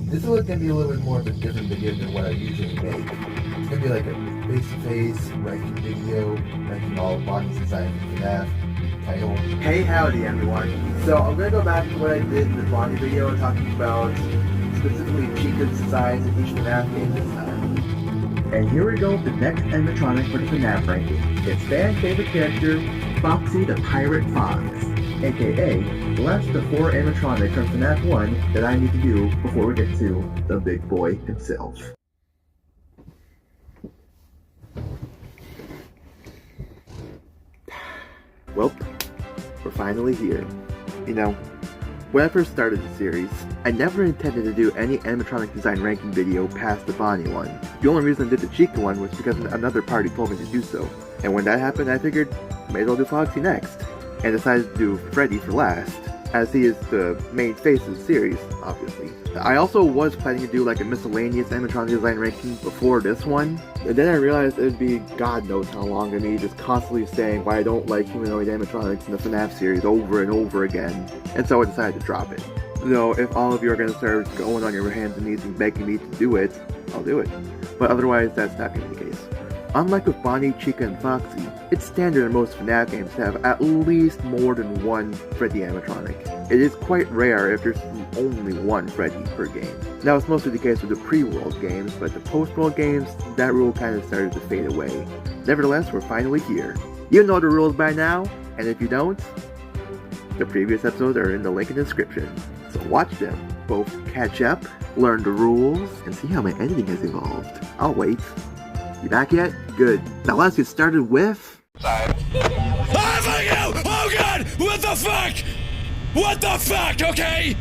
This is gonna be a little bit more of a different video than what I usually make. It's gonna be like a face-to-face ranking video, ranking all Bonnie's designs in FNAF title. Hey howdy everyone. So I'm gonna go back to what I did in the Bonnie video, talking about specifically Chica's designs in each FNAF game this time. And here we go with the next animatronic for the FNAF ranking. It's fan favorite character, Foxy the Pirate Fox, aka the last of the 4 animatronics from FNAF 1 that I need to do before we get to the big boy himself. Well, we're finally here. You know, when I first started the series, I never intended to do any animatronic design ranking video past the Bonnie one. The only reason I did the Chica one was because another party told me to do so. And when that happened, I figured, may as well do Foxy next. And decided to do Freddy for last, as he is the main face of the series, obviously. I also was planning to do like a miscellaneous animatronic design ranking before this one, and then I realized it would be God knows how long of me just constantly saying why I don't like humanoid animatronics in the FNAF series over and over again, and so I decided to drop it. Though if all of you are going to start going on your hands and knees and begging me to do it, I'll do it. But otherwise, that's not going to be the case. Unlike with Bonnie, Chica, and Foxy, it's standard in most FNAF games to have at least more than one Freddy animatronic. It is quite rare if there's only one Freddy per game. Now it's mostly the case with the pre-world games, but the post-world games, that rule kind of started to fade away. Nevertheless, we're finally here. You know the rules by now, and if you don't, the previous episodes are in the link in the description. So watch them, both catch up, learn the rules, and see how my editing has evolved. I'll wait. You back yet? Good. Now let's get started with... Oh, fuck you! Oh god! What the fuck? What the fuck, okay?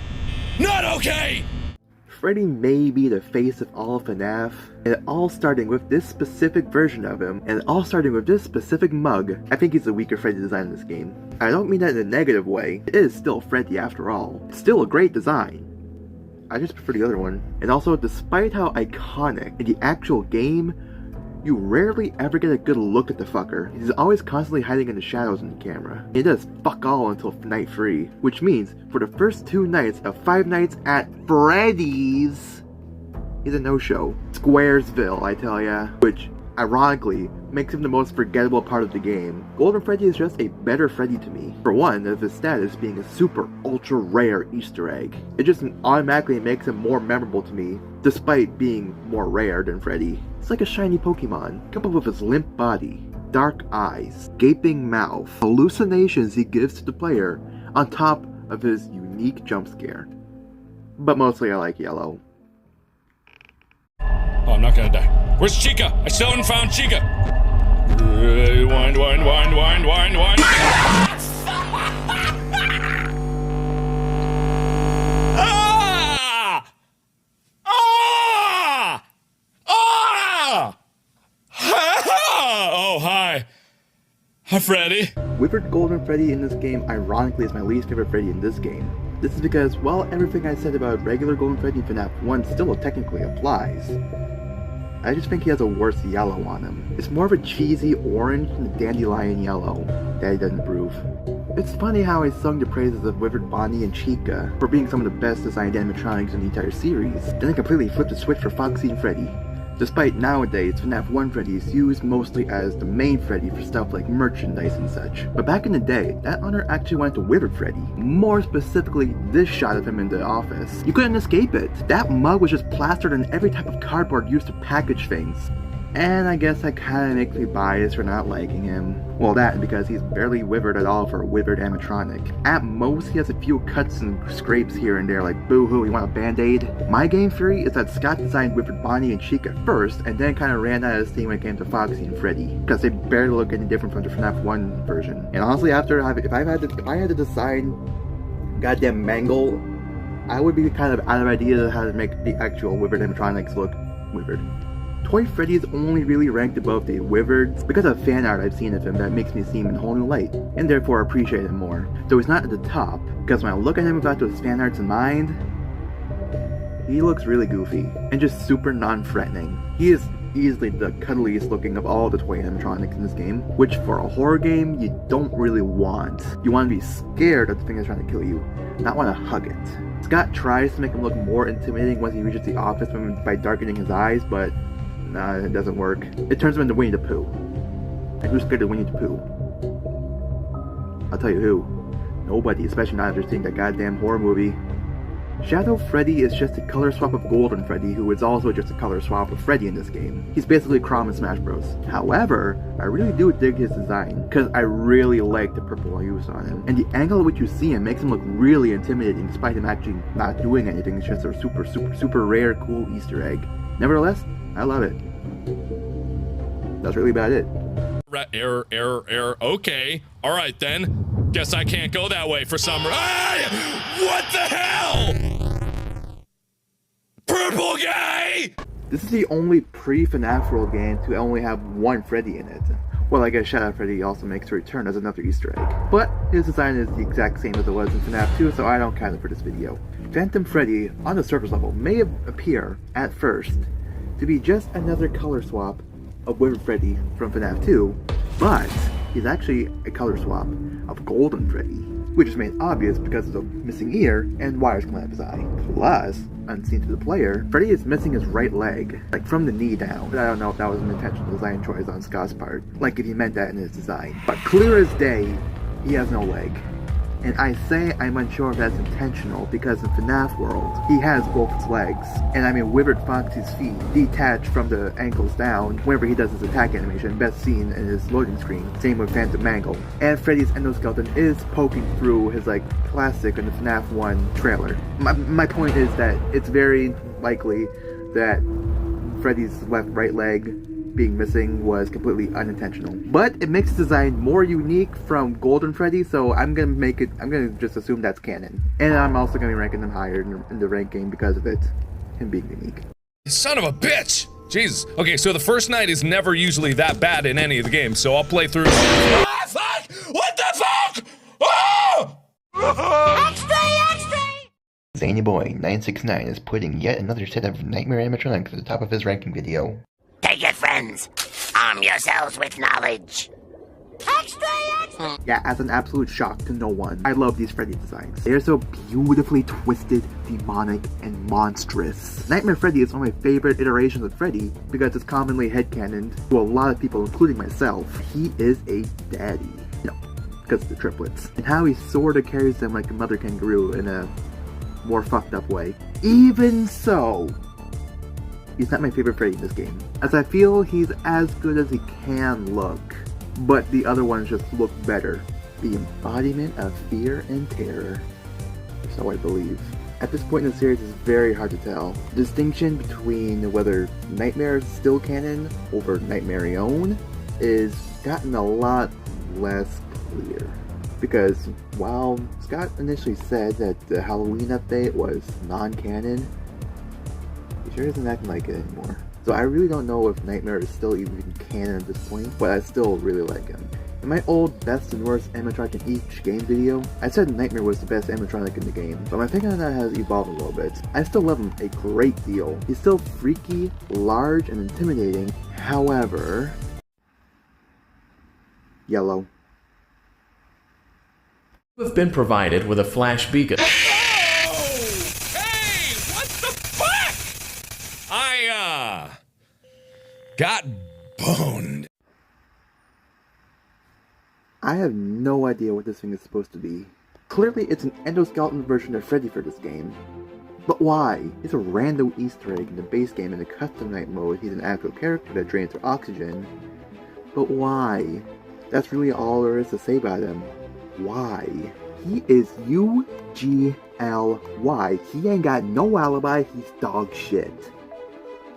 Not okay! Freddy may be the face of all FNAF, and it all starting with this specific version of him, and all starting with this specific mug. I think he's the weaker Freddy design in this game. I don't mean that in a negative way. It is still Freddy after all. It's still a great design. I just prefer the other one. And also, despite how iconic in the actual game, you rarely ever get a good look at the fucker. He's always constantly hiding in the shadows in the camera. He does fuck all until night 3, which means for the first 2 nights of 5 Nights at Freddy's, he's a no-show. Squaresville, I tell ya. Which, ironically, makes him the most forgettable part of the game. Golden Freddy is just a better Freddy to me. For one, of his status being a super ultra rare Easter egg. It just automatically makes him more memorable to me, despite being more rare than Freddy. It's like a shiny Pokemon, coupled with his limp body, dark eyes, gaping mouth, hallucinations he gives to the player, on top of his unique jump scare. But mostly I like yellow. Oh, I'm not gonna die. Where's Chica? I still haven't found Chica! Wind. Ah! Ah! Ah! Oh, hi. Hi, Freddy. Withered Golden Freddy in this game ironically is my least favorite Freddy in this game. This is because while everything I said about regular Golden Freddy in FNAF 1 still technically applies, I just think he has a worse yellow on him. It's more of a cheesy orange than the dandelion yellow that he doesn't improve. It's funny how I sung the praises of Withered Bonnie and Chica for being some of the best designed animatronics in the entire series, then I completely flipped the switch for Foxy and Freddy. Despite nowadays, FNAF 1 Freddy is used mostly as the main Freddy for stuff like merchandise and such. But back in the day, that honor actually went to Withered Freddy. More specifically, this shot of him in the office. You couldn't escape it. That mug was just plastered on every type of cardboard used to package things. And I guess that kinda makes me biased for not liking him. Well, that because he's barely withered at all for a withered animatronic. At most, he has a few cuts and scrapes here and there like boo-hoo, you want a band-aid? My game theory is that Scott designed Withered Bonnie and Chica first, and then kinda ran out of steam when it came to Foxy and Freddy, because they barely look any different from the FNAF 1 version. And honestly, after if I had to design goddamn Mangle, I would be kind of out of ideas of how to make the actual withered animatronics look withered. Toy Freddy is only really ranked above the Withered because of fan art I've seen of him that makes me see him in a whole new light, and therefore appreciate him more. Though he's not at the top, because when I look at him without those fan arts in mind, he looks really goofy, and just super non-threatening. He is easily the cuddliest looking of all the toy animatronics in this game, which for a horror game, you don't really want. You want to be scared of the thing that's trying to kill you, not want to hug it. Scott tries to make him look more intimidating once he reaches the office by darkening his eyes, but nah, it doesn't work. It turns him into Winnie the Pooh. And who's scared of Winnie the Pooh? I'll tell you who. Nobody, especially not after seeing that goddamn horror movie. Shadow Freddy is just a color swap of Golden Freddy, who is also just a color swap of Freddy in this game. He's basically Chrom in Smash Bros. However, I really do dig his design, because I really like the purple hues on him. And the angle at which you see him makes him look really intimidating, despite him actually not doing anything. It's just a super rare, cool Easter egg. Nevertheless, I love it. That's really about it. Error. Okay. Alright then. Guess I can't go that way for some reason. What the hell? Purple guy! This is the only pre-FNAF World game to only have one Freddy in it. Well, I guess Shadow Freddy also makes a return as another Easter egg. But his design is the exact same as it was in FNAF 2, so I don't count it for this video. Phantom Freddy, on the surface level, may appear, at first, to be just another color swap of Withered Freddy from FNAF 2, but he's actually a color swap of Golden Freddy, which is made obvious because of the missing ear and wires coming out of his eye. Plus, unseen to the player, Freddy is missing his right leg, like from the knee down. I don't know if that was an intentional design choice on Scott's part, like if he meant that in his design. But clear as day, he has no leg. And I say I'm unsure if that's intentional because in FNAF World, he has both his legs. And I mean Withered Foxy's feet detached from the ankles down whenever he does his attack animation, best seen in his loading screen. Same with Phantom Mangle. And Freddy's endoskeleton is poking through his plastic in the FNAF 1 trailer. My point is that it's very likely that Freddy's right leg being missing was completely unintentional. But it makes the design more unique from Golden Freddy, so I'm gonna just assume that's canon. And I'm also gonna be ranking them higher in the ranking because of it, him being unique. Son of a bitch! Jesus. Okay, so the first night is never usually that bad in any of the games, so I'll play through. Ah, fuck! What the fuck? Oh! Extra! Zany Boy 969 is putting yet another set of Nightmare animatronics at the top of his ranking video. Take it, friends. Arm yourselves with knowledge. Extra! Yeah, as an absolute shock to no one, I love these Freddy designs. They are so beautifully twisted, demonic, and monstrous. Nightmare Freddy is one of my favorite iterations of Freddy because it's commonly headcanoned to a lot of people, including myself. He is a daddy. You know, because of the triplets. And how he sorta carries them like a mother kangaroo in a more fucked up way. Even so, he's not my favorite Freddy in this game, as I feel he's as good as he can look, but the other ones just look better. The embodiment of fear and terror, so I believe. At this point in the series, it's very hard to tell. The distinction between whether Nightmare is still canon over Nightmarion is gotten a lot less clear. Because while Scott initially said that the Halloween update was non-canon, he sure isn't acting like it anymore. So I really don't know if Nightmare is still even canon at this point, but I still really like him. In my old best and worst animatronic in each game video, I said Nightmare was the best animatronic in the game, but my opinion on that has evolved a little bit. I still love him a great deal. He's still freaky, large, and intimidating. However, yellow. You have been provided with a flash beacon. Oh! Hey! What the fuck? I, got boned. I have no idea what this thing is supposed to be. Clearly it's an endoskeleton version of Freddy for this game. But why? It's a random Easter egg in the base game. In the custom night mode, he's an actual character that drains their oxygen. But why? That's really all there is to say about him. Why? He is UGLY. He ain't got no alibi, he's dog shit.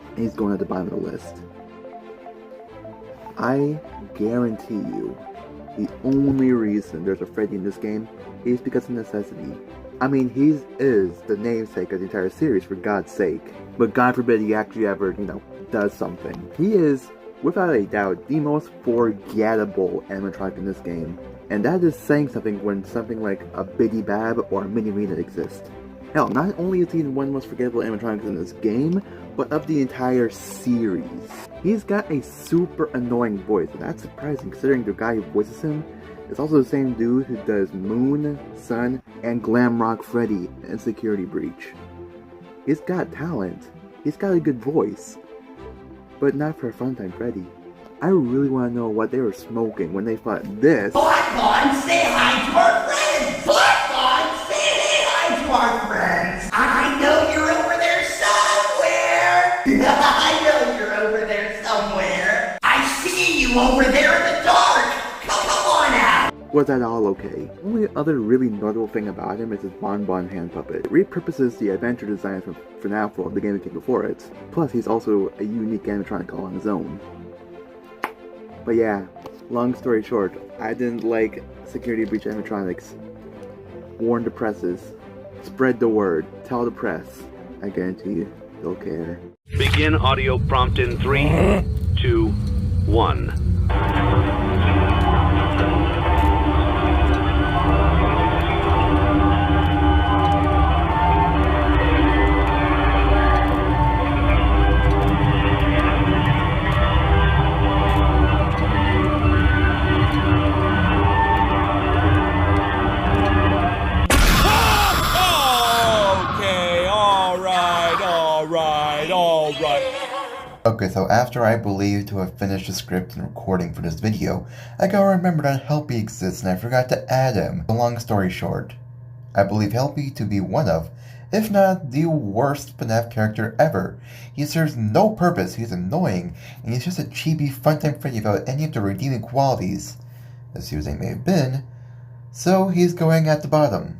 And he's going at the bottom of the list. I guarantee you, the only reason there's a Freddy in this game is because of necessity. I mean, he is the namesake of the entire series, for God's sake. But God forbid he actually ever, does something. He is, without a doubt, the most forgettable animatronic in this game. And that is saying something when something like a Biddy Bab or a Mini Rena exist. Hell, not only is he one of the most forgettable animatronics in this game, but of the entire series. He's got a super annoying voice, and that's surprising considering the guy who voices him is also the same dude who does Moon, Sun, and Glamrock Freddy in Security Breach. He's got talent. He's got a good voice. But not for a Funtime Freddy. I really want to know what they were smoking when they thought this. Black Bond, say hi to our friends! Black Bond, say hi to our friends! I know you're over there somewhere! I know you're over there somewhere! I see you over there in the dark! Come on out! Was that all okay? The only other really notable thing about him is his Bonbon hand puppet. It repurposes the adventure design from FNAF World, the game that came before it. Plus, he's also a unique animatronic all on his own. But yeah, long story short, I didn't like Security Breach animatronics. Warn the presses. Spread the word. Tell the press. I guarantee you, they'll care. Begin audio prompt in 3, 2, 1. Okay, so after I believe to have finished the script and recording for this video, I gotta remember that Helpy exists and I forgot to add him. So long story short, I believe Helpy to be one of, if not the worst FNAF character ever. He serves no purpose, he's annoying, and he's just a cheapy Funtime Freddy without any of the redeeming qualities, as using may have been, so he's going at the bottom.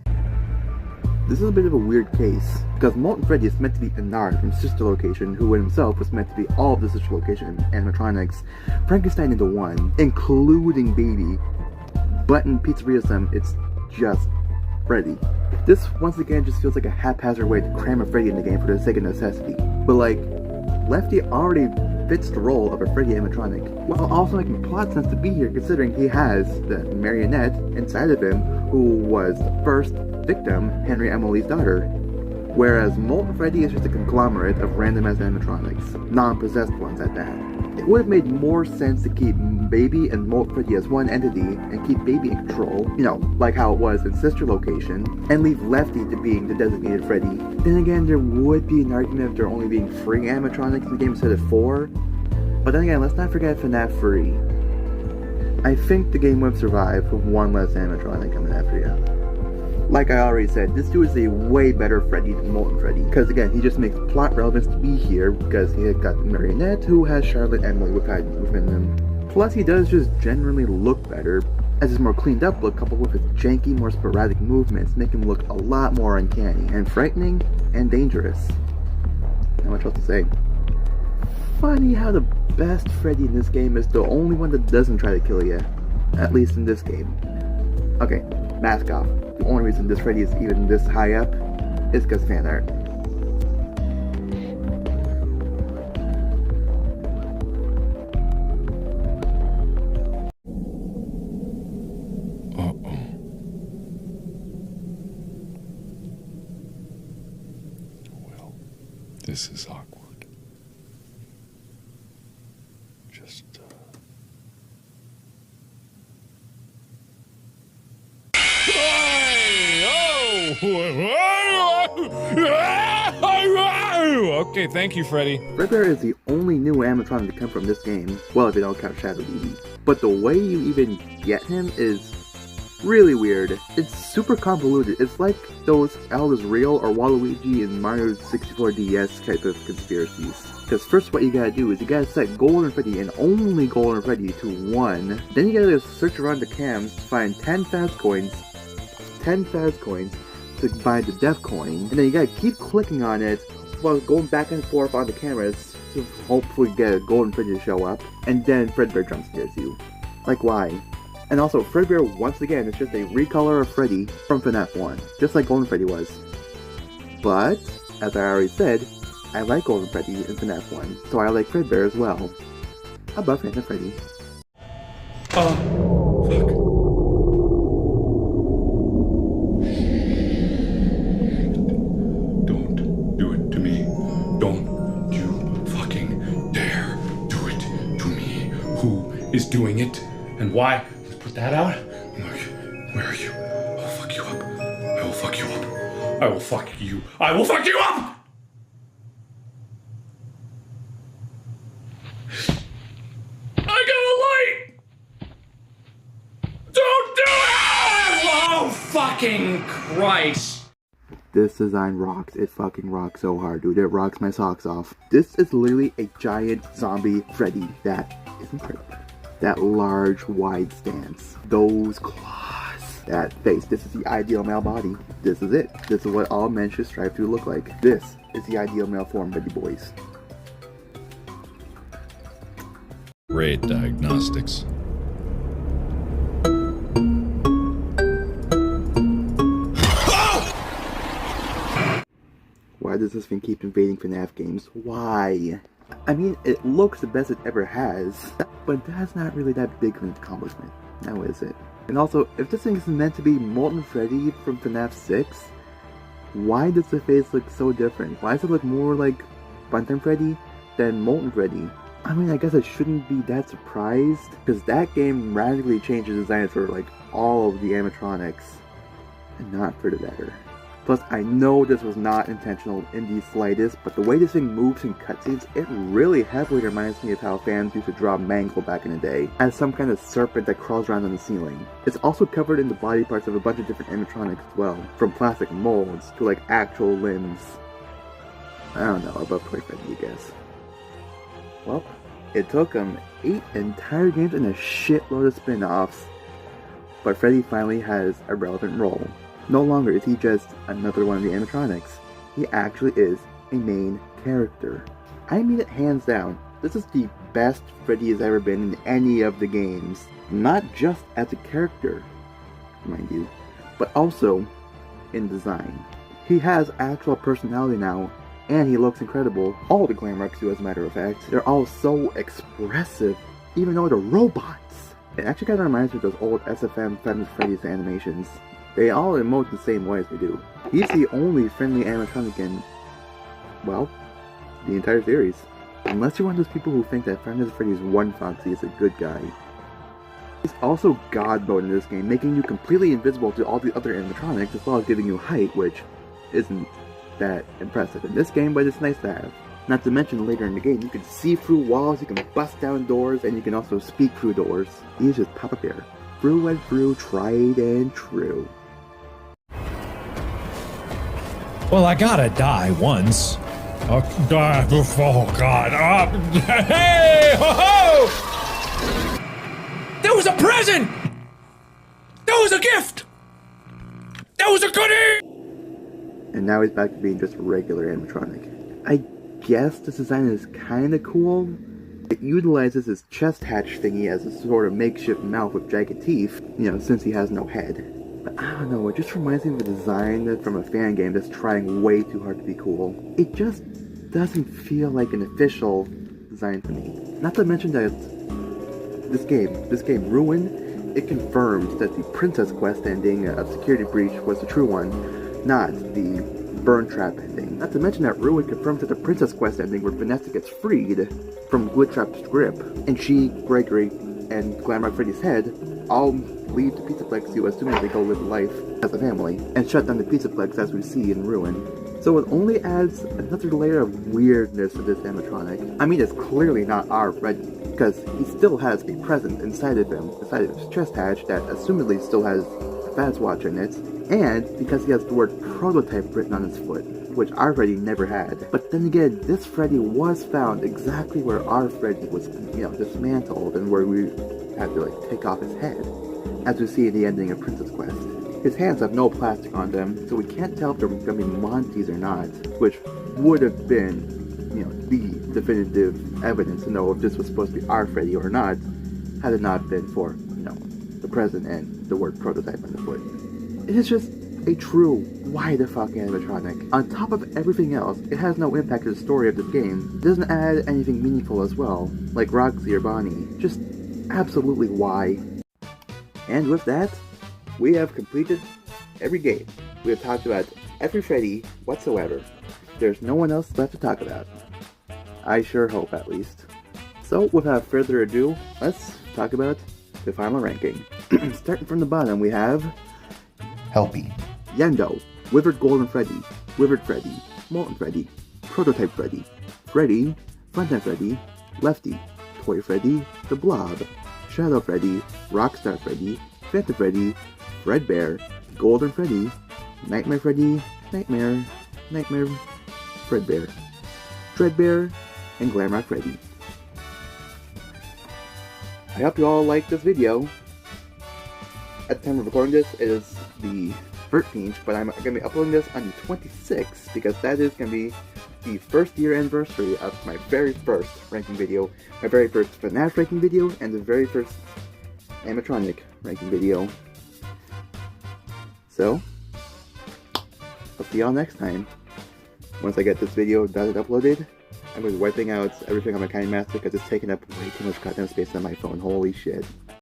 This is a bit of a weird case, because Molten Freddy is meant to be Bernard from Sister Location, who himself was meant to be all of the Sister Location animatronics, Frankenstein into one, including Baby, but in Pizzeria Sim, it's just Freddy. This, once again, just feels like a haphazard way to cram a Freddy in the game for the sake of necessity. But like, Lefty already fits the role of a Freddy animatronic, while also making plot sense to be here considering he has the marionette inside of him who was the first victim, Henry Emily's daughter. Whereas Molten Freddy is just a conglomerate of random-ass animatronics, non-possessed ones at that. It would have made more sense to keep Baby and Molten Freddy as one entity and keep Baby in control, you know, like how it was in Sister Location, and leave Lefty to being the designated Freddy. Then again, there would be an argument of there only being 3 animatronics in the game instead of 4, but then again, let's not forget FNAF 3. I think the game would survive with one less animatronic coming after you. Like I already said, this dude is a way better Freddy than Molten Freddy, because again, he just makes plot relevance to be here, because he had got the marionette who has Charlotte Emily within him. Plus, he does just generally look better, as his more cleaned up look coupled with his janky, more sporadic movements make him look a lot more uncanny, and frightening, and dangerous. Not much else to say. Funny how the best Freddy in this game is the only one that doesn't try to kill you, at least in this game. Okay, mask off. The only reason this Freddy is even this high up is because fan art. Well, this is awkward. Just, Okay, thank you, Freddy. Fazbear is the only new animatronic to come from this game, well if you don't count Shadow DB. But the way you even get him is really weird. It's super convoluted. It's like those Al is Real or Waluigi in Mario 64 DS type of conspiracies. Because first what you gotta do is you gotta set Golden Freddy and only Golden Freddy to 1. Then you gotta search around the cams to find 10 Faz coins to buy the Death Coin. And then you gotta keep clicking on it while going back and forth on the cameras to hopefully get a Golden Freddy to show up. And then Fredbear jump scares you. Like why? And also, Fredbear, once again, is just a recolor of Freddy from FNAF 1, just like Golden Freddy was. But, as I already said, I like Golden Freddy in FNAF 1, so I like Fredbear as well. Above Phantom Freddy. Fuck. is doing it. And why? Let's put that out. Look, where are you? I'll fuck you up. I will fuck you up. I will fuck you. I will fuck you up! I got a light! Don't do it! Oh, fucking Christ. This design rocks. It fucking rocks so hard, dude. It rocks my socks off. This is literally a giant zombie Freddy that is incredible. That large, wide stance. Those claws. That face. This is the ideal male body. This is it. This is what all men should strive to look like. This is the ideal male form, Freddy boys. Great diagnostics. Why does this thing keep invading FNAF games? Why? I mean, it looks the best it ever has, but that's not really that big of an accomplishment. Now is it? And also, if this thing is meant to be Molten Freddy from FNAF 6, why does the face look so different? Why does it look more like Funtime Freddy than Molten Freddy? I mean, I guess I shouldn't be that surprised, because that game radically changed the design for like all of the animatronics, and not for the better. Plus, I know this was not intentional in the slightest, but the way this thing moves in cutscenes, it really heavily reminds me of how fans used to draw Mangle back in the day, as some kind of serpent that crawls around on the ceiling. It's also covered in the body parts of a bunch of different animatronics as well, from plastic molds to like actual limbs. I don't know, above Toy Freddy, I guess. Well, it took them 8 entire games and a shitload of spin-offs, but Freddy finally has a relevant role. No longer is he just another one of the animatronics. He actually is a main character. I mean it hands down. This is the best Freddy has ever been in any of the games. Not just as a character, mind you, but also in design. He has actual personality now, and he looks incredible. All the glam marks do, as a matter of fact. They're all so expressive, even though they're robots. It actually kind of reminds me of those old SFM Friends Freddy's animations. They all emote the same way as we do. He's the only friendly animatronic in, well, the entire series. Unless you're one of those people who think that Five Nights at Freddy's 1 Foxy is a good guy. He's also God mode in this game, making you completely invisible to all the other animatronics, as well as giving you height, which isn't that impressive in this game, but it's nice to have. Not to mention, later in the game, you can see through walls, you can bust down doors, and you can also speak through doors. He's just Papa Bear. Through and through, tried and true. Well, I gotta die once. I'll die before God. Hey! Ho ho! That was a present! That was a gift! That was a goodie! And now he's back to being just a regular animatronic. I guess this design is kinda cool. It utilizes his chest hatch thingy as a sort of makeshift mouth with jagged teeth, since he has no head. But I don't know, it just reminds me of a design from a fan game that's trying way too hard to be cool. It just doesn't feel like an official design to me. Not to mention that this game, Ruin, it confirmed that the Princess Quest ending of Security Breach was the true one, not the Burn Trap ending. Not to mention that Ruin confirms that the Princess Quest ending where Vanessa gets freed from Glitchtrap's grip, and she, Gregory, and Glamrock Freddy's head all leave the Pizzaplex to as soon as they go live life as a family, and shut down the Pizzaplex as we see in Ruin. So it only adds another layer of weirdness to this animatronic. I mean, it's clearly not our Freddy, because he still has a present inside of him, inside of his chest hatch, that assumedly still has a Fazwatch in it, and because he has the word prototype written on his foot, which our Freddy never had. But then again, this Freddy was found exactly where our Freddy was, dismantled, and where we had to, take off his head, as we see in the ending of Princess Quest. His hands have no plastic on them, so we can't tell if they're gonna be Monty's or not, which would have been, the definitive evidence to know if this was supposed to be our Freddy or not, had it not been for, the present and the word prototype on the foot. It is just a true why the fuck animatronic. On top of everything else, it has no impact to the story of this game. It doesn't add anything meaningful as well, like Roxy or Bonnie. Just absolutely why. And with that, we have completed every game. We have talked about every Freddy whatsoever. There's no one else left to talk about. I sure hope, at least. So, without further ado, let's talk about the final ranking. Starting from the bottom, we have Helpy, Yendo, Withered Golden Freddy, Withered Freddy, Molten Freddy, Prototype Freddy, Freddy, Funtime Freddy, Lefty, Toy Freddy, The Blob, Shadow Freddy, Rockstar Freddy, Phantom Freddy, Fredbear, Golden Freddy, Nightmare Freddy, Nightmare, Fredbear, Dreadbear, and Glamrock Freddy. I hope you all liked this video. At the time of recording this, it is the 13th, but I'm going to be uploading this on the 26th because that is going to be the first year anniversary of my very first ranking video, my very first FNAF ranking video, and the very first animatronic ranking video. So, I'll see y'all next time. Once I get this video done and uploaded, I'm going to be wiping out everything on my KineMaster because it's taking up way too much goddamn space on my phone. Holy shit.